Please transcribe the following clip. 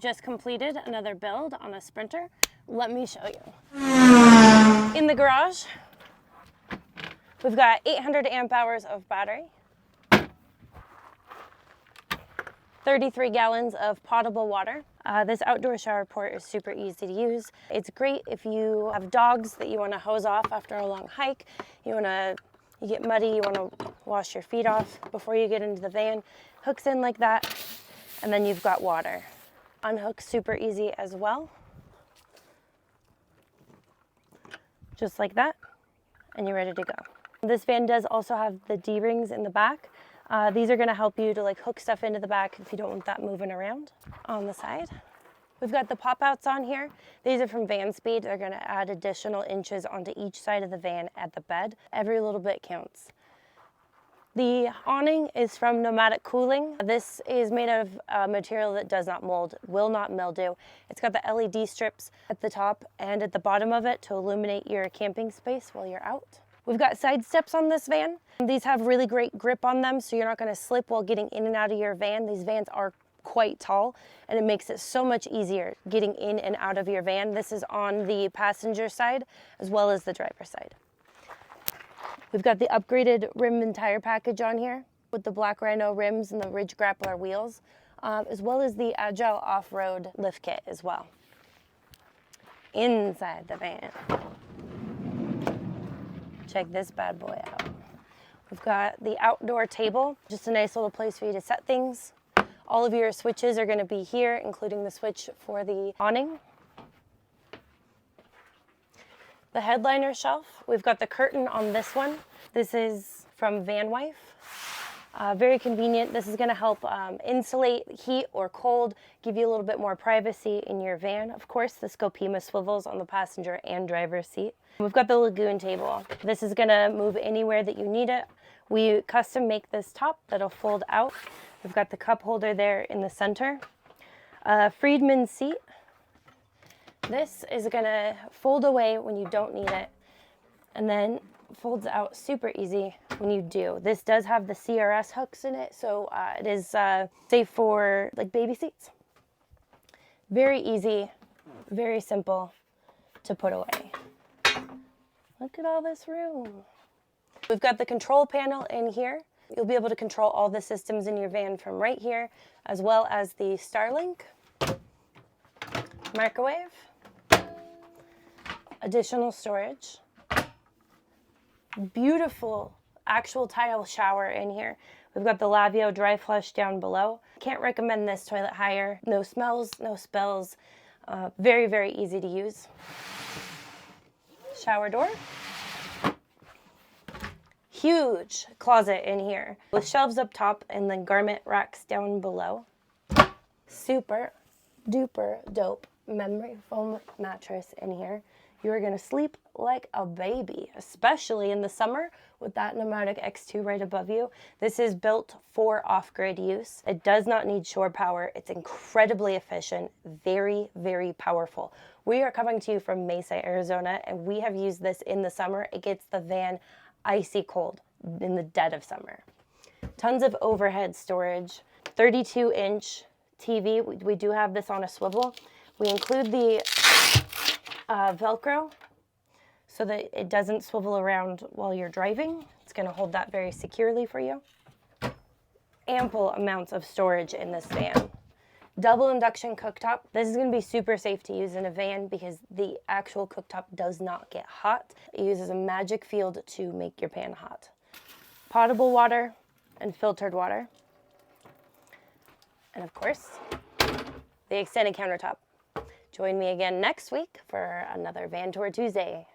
just completed another build on a Sprinter. Let me show you. In the garage, we've got 800 amp hours of battery, 33 gallons of potable water. This outdoor shower port is super easy to use. It's great if you have dogs that you want to hose off after a long hike. You get muddy, you want to wash your feet off before you get into the van. Hooks in like that, and then you've got water. Unhook super easy as well. Just like that, and you're ready to go. This van does also have the D-rings in the back. These are gonna help you to like hook stuff into the back if you don't want that moving around. On the side, we've got the pop-outs on here. These are from Van Speed. They're gonna add additional inches onto each side of the van at the bed. Every little bit counts. The awning is from Nomadic Cooling. This is made of a material that does not mold, will not mildew. It's got the LED strips at the top and at the bottom of it to illuminate your camping space while you're out. We've got side steps on this van. These have really great grip on them, so you're not gonna slip while getting in and out of your van. These vans are quite tall, and it makes it so much easier getting in and out of your van. This is on the passenger side as well as the driver's side. We've got the upgraded rim and tire package on here with the Black Rhino rims and the Ridge Grappler wheels, as well as the Agile Off Road lift kit as well. Inside the van, check this bad boy out. We've got the outdoor table, just a nice little place for you to set things. All of your switches are going to be here, including the switch for the awning. The headliner shelf, we've got the curtain on this one. This is from Van Wife. Very convenient. This is going to help insulate heat or cold, give you a little bit more privacy in your van. Of course, the Scopima swivels on the passenger and driver's seat. We've got the Lagoon table. This is going to move anywhere that you need it. We custom make this top that'll fold out. We've got the cup holder there in the center. Freedman seat. This is going to fold away when you don't need it, and then folds out super easy when you do. This does have the CRS hooks in it, so it is safe for like baby seats. Very easy, very simple to put away. Look at all this room. We've got the control panel in here. You'll be able to control all the systems in your van from right here, as well as the Starlink, microwave, additional storage, beautiful actual tile shower in here. We've got the Laveo dry flush down below. Can't recommend this toilet higher. No smells, no spills. Very, very easy to use. Shower door. Huge closet in here with shelves up top and then garment racks down below. Super duper dope memory foam mattress in here. You are going to sleep like a baby, especially in the summer with that Nomadic X2 right above you. This is built for off-grid use. It does not need shore power. It's incredibly efficient, very, very powerful. We are coming to you from Mesa, Arizona, and we have used this in the summer. It gets the van icy cold in the dead of summer. Tons of overhead storage, 32-inch TV. We do have this on a swivel. We include the Velcro so that it doesn't swivel around while you're driving. It's going to hold that very securely for you. Ample amounts of storage in this van. Double induction cooktop. This is going to be super safe to use in a van because the actual cooktop does not get hot. It uses a magic field to make your pan hot. Potable water and filtered water. And of course, the extended countertop. Join me again next week for another Van Tour Tuesday.